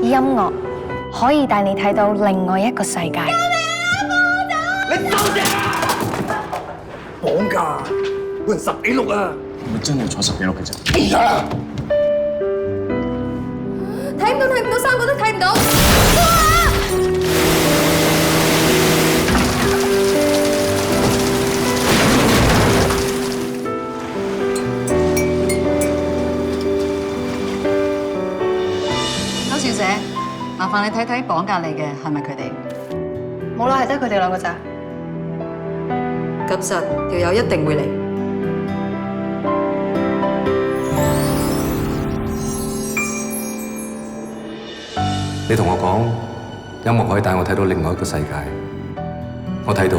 音樂可以帶你睇到另外一個世界。你收聲啊！綁架，判10幾6啊！咪真係坐10幾6嘅啫。哎呀！睇唔到，三個都睇唔到。周小姐，麻煩你睇睇綁架你嘅係咪佢哋？冇啦，係得佢哋兩個咋。及實條友一定會嚟。你同我講，音樂可以帶我睇到另外一個世界，我睇到。